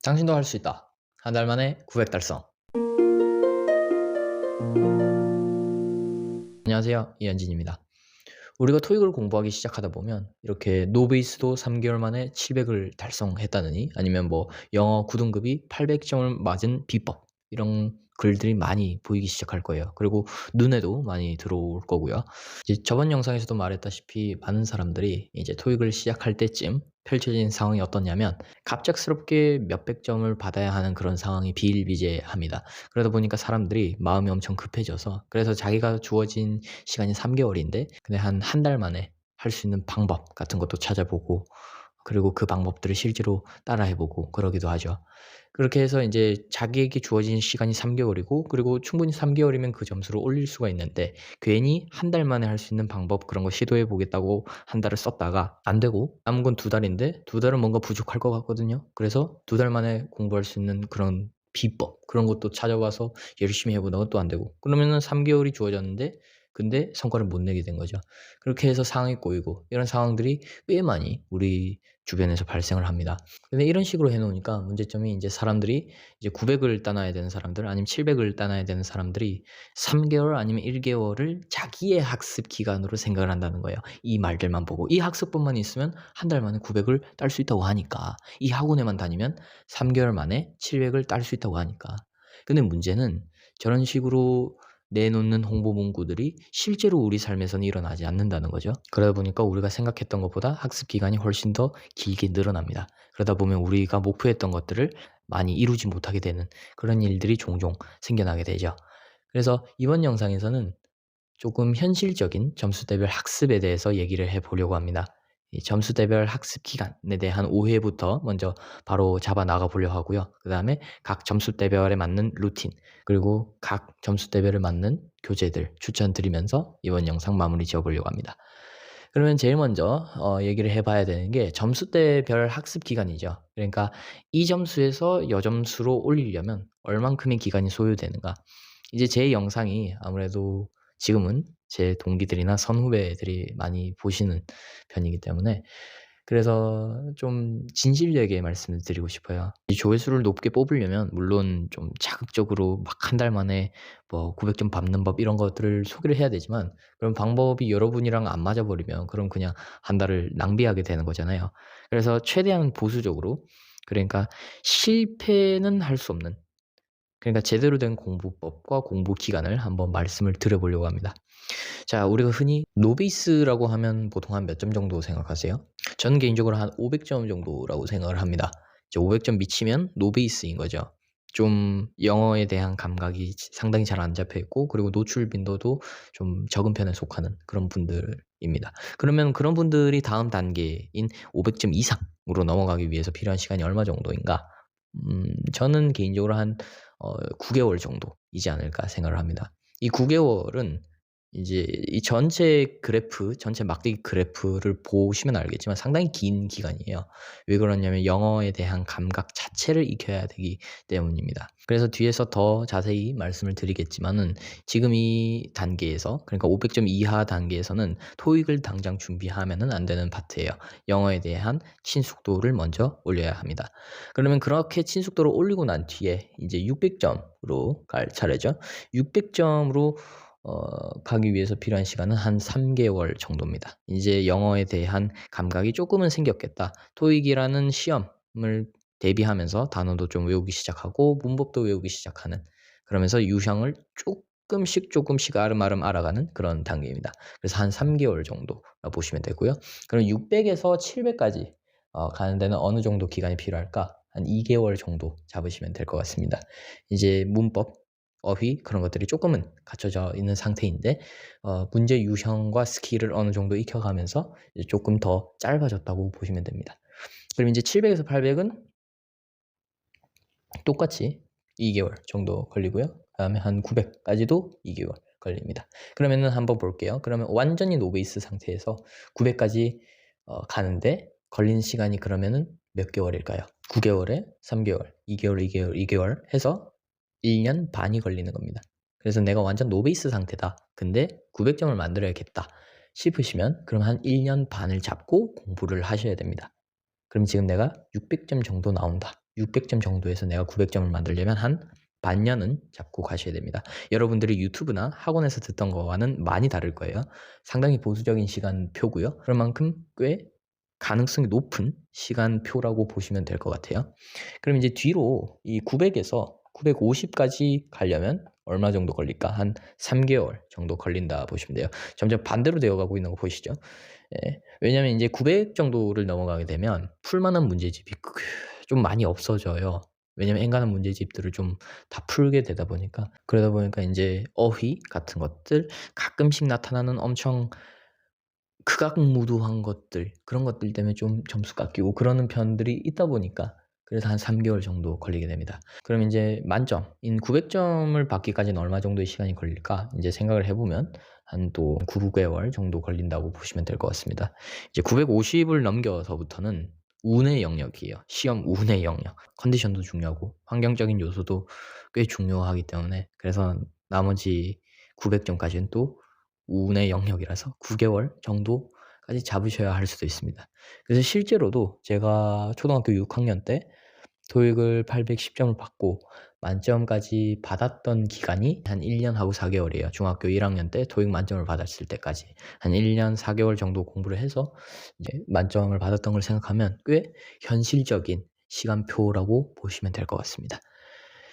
당신도 할 수 있다. 한 달 만에 900 달성. 안녕하세요. 이현진입니다. 우리가 토익을 공부하기 시작하다 보면 이렇게 노베이스도 3개월 만에 700을 달성했다느니 아니면 뭐 영어 9등급이 800점을 맞은 비법 이런 글들이 많이 보이기 시작할 거예요. 그리고 눈에도 많이 들어올 거고요. 이제 저번 영상에서도 말했다시피 많은 사람들이 이제 토익을 시작할 때쯤 펼쳐진 상황이 어떻냐면 갑작스럽게 몇백 점을 받아야 하는 그런 상황이 비일비재합니다. 그러다 보니까 사람들이 마음이 엄청 급해져서 그래서 자기가 주어진 시간이 3개월인데 근데 한 달 만에 할 수 있는 방법 같은 것도 찾아보고 그리고 그 방법들을 실제로 따라해보고 그러기도 하죠. 그렇게 해서 이제 자기에게 주어진 시간이 3개월이고 그리고 충분히 3개월이면 그 점수를 올릴 수가 있는데 괜히 한 달 만에 할 수 있는 방법 그런 거 시도해 보겠다고 한 달을 썼다가 안 되고 남은 건 2달인데 2달은 뭔가 부족할 것 같거든요. 그래서 2달 만에 공부할 수 있는 그런 비법 그런 것도 찾아와서 열심히 해보다가 또 안 되고 그러면은 3개월이 주어졌는데 근데 성과를 못 내게 된 거죠. 그렇게 해서 상황이 꼬이고 이런 상황들이 꽤 많이 우리 주변에서 발생을 합니다. 근데 이런 식으로 해 놓으니까 문제점이 이제 사람들이 이제 900을 따놔야 되는 사람들 아니면 700을 따놔야 되는 사람들이 3개월 아니면 1개월을 자기의 학습 기간으로 생각을 한다는 거예요. 이 말들만 보고 이 학습법만 있으면 한 달 만에 900을 딸 수 있다고 하니까 이 학원에만 다니면 3개월 만에 700을 딸 수 있다고 하니까. 근데 문제는 저런 식으로 내놓는 홍보 문구들이 실제로 우리 삶에서는 일어나지 않는다는 거죠. 그러다 보니까 우리가 생각했던 것보다 학습 기간이 훨씬 더 길게 늘어납니다. 그러다 보면 우리가 목표했던 것들을 많이 이루지 못하게 되는 그런 일들이 종종 생겨나게 되죠. 그래서 이번 영상에서는 조금 현실적인 점수대별 학습에 대해서 얘기를 해보려고 합니다. 이 점수대별 학습 기간에 대한 오해부터 먼저 바로 잡아 나가 보려고 하고요. 그 다음에 각 점수대별에 맞는 루틴, 그리고 각 점수대별에 맞는 교재들 추천드리면서 이번 영상 마무리 지어보려고 합니다. 그러면 제일 먼저 얘기를 해봐야 되는 게 점수대별 학습 기간이죠. 그러니까 이 점수에서 여 점수로 올리려면 얼만큼의 기간이 소요되는가. 이제 제 영상이 아무래도 지금은 제 동기들이나 선후배들이 많이 보시는 편이기 때문에 그래서 좀 진실되게 말씀을 드리고 싶어요. 이 조회수를 높게 뽑으려면 물론 좀 자극적으로 막 한 달 만에 뭐 900점 밟는 법 이런 것들을 소개를 해야 되지만 그런 방법이 여러분이랑 안 맞아버리면 그럼 그냥 한 달을 낭비하게 되는 거잖아요. 그래서 최대한 보수적으로 그러니까 실패는 할 수 없는 그러니까 제대로 된 공부법과 공부 기간을 한번 말씀을 드려보려고 합니다. 자, 우리가 흔히 노베이스라고 하면 보통 한 몇 점 정도 생각하세요? 저는 개인적으로 한 500점 정도라고 생각을 합니다. 이제 500점 미치면 노베이스인 거죠. 좀 영어에 대한 감각이 상당히 잘 안 잡혀 있고 그리고 노출 빈도도 좀 적은 편에 속하는 그런 분들입니다. 그러면 그런 분들이 다음 단계인 500점 이상으로 넘어가기 위해서 필요한 시간이 얼마 정도인가? 저는 개인적으로 한 9개월 정도이지 않을까 생각을 합니다. 이 9개월은 이제 이 전체 그래프, 전체 막대기 그래프를 보시면 알겠지만 상당히 긴 기간이에요. 왜 그러냐면 영어에 대한 감각 자체를 익혀야 되기 때문입니다. 그래서 뒤에서 더 자세히 말씀을 드리겠지만은 지금 이 단계에서 그러니까 500점 이하 단계에서는 토익을 당장 준비하면은 안 되는 파트예요. 영어에 대한 친숙도를 먼저 올려야 합니다. 그러면 그렇게 친숙도를 올리고 난 뒤에 이제 600점으로 갈 차례죠. 600점으로 가기 위해서 필요한 시간은 한 3개월 정도입니다. 이제 영어에 대한 감각이 조금은 생겼겠다. 토익이라는 시험을 대비하면서 단어도 좀 외우기 시작하고 문법도 외우기 시작하는 그러면서 유형을 조금씩 아름아름 알아가는 그런 단계입니다. 그래서 한 3개월 정도 보시면 되고요. 그럼 600에서 700까지 가는 데는 어느 정도 기간이 필요할까? 한 2개월 정도 잡으시면 될 것 같습니다. 이제 문법, 어휘 그런 것들이 조금은 갖춰져 있는 상태인데 문제 유형과 스킬을 어느 정도 익혀가면서 이제 조금 더 짧아졌다고 보시면 됩니다. 그럼 이제 700에서 800은 똑같이 2개월 정도 걸리고요. 그다음에 한 900까지도 2개월 걸립니다. 그러면은 한번 볼게요. 그러면 완전히 노베이스 상태에서 900까지 가는데 걸리는 시간이 그러면은 몇 개월일까요? 9개월에 3개월, 2개월, 2개월, 2개월 해서 1년 반이 걸리는 겁니다. 그래서 내가 완전 노베이스 상태다. 근데 900점을 만들어야겠다 싶으시면 그럼 한 1년 반을 잡고 공부를 하셔야 됩니다. 그럼 지금 내가 600점 정도 나온다. 600점 정도에서 내가 900점을 만들려면 한 반년은 잡고 가셔야 됩니다. 여러분들이 유튜브나 학원에서 듣던 거와는 많이 다를 거예요. 상당히 보수적인 시간표고요. 그럴 만큼 꽤 가능성이 높은 시간표라고 보시면 될 것 같아요. 그럼 이제 뒤로 이 900에서 950까지 가려면 얼마 정도 걸릴까? 한 3개월 정도 걸린다 보시면 돼요. 점점 반대로 되어가고 있는 거 보이시죠? 예. 왜냐면 이제 900 정도를 넘어가게 되면 풀만한 문제집이 좀 많이 없어져요. 왜냐면 엔간한 문제집들을 좀 다 풀게 되다 보니까. 그러다 보니까 이제 어휘 같은 것들, 가끔씩 나타나는 엄청 극악무도한 것들, 그런 것들 때문에 좀 점수 깎이고 그러는 편들이 있다 보니까 그래서 한 3개월 정도 걸리게 됩니다. 그럼 이제 만점인 900점을 받기까지는 얼마 정도의 시간이 걸릴까? 이제 생각을 해보면 한 또 9개월 정도 걸린다고 보시면 될 것 같습니다. 이제 950을 넘겨서부터는 운의 영역이에요. 시험 운의 영역. 컨디션도 중요하고 환경적인 요소도 꽤 중요하기 때문에 그래서 나머지 900점까지는 또 운의 영역이라서 9개월 정도까지 잡으셔야 할 수도 있습니다. 그래서 실제로도 제가 초등학교 6학년 때 토익을 810점을 받고 만점까지 받았던 기간이 한 1년 하고 4개월이에요. 중학교 1학년 때 토익 만점을 받았을 때까지 한 1년 4개월 정도 공부를 해서 이제 만점을 받았던 걸 생각하면 꽤 현실적인 시간표라고 보시면 될 것 같습니다.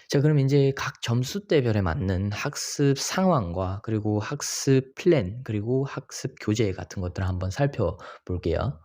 자, 그럼 이제 각 점수대별에 맞는 학습 상황과 그리고 학습 플랜 그리고 학습 교재 같은 것들을 한번 살펴볼게요.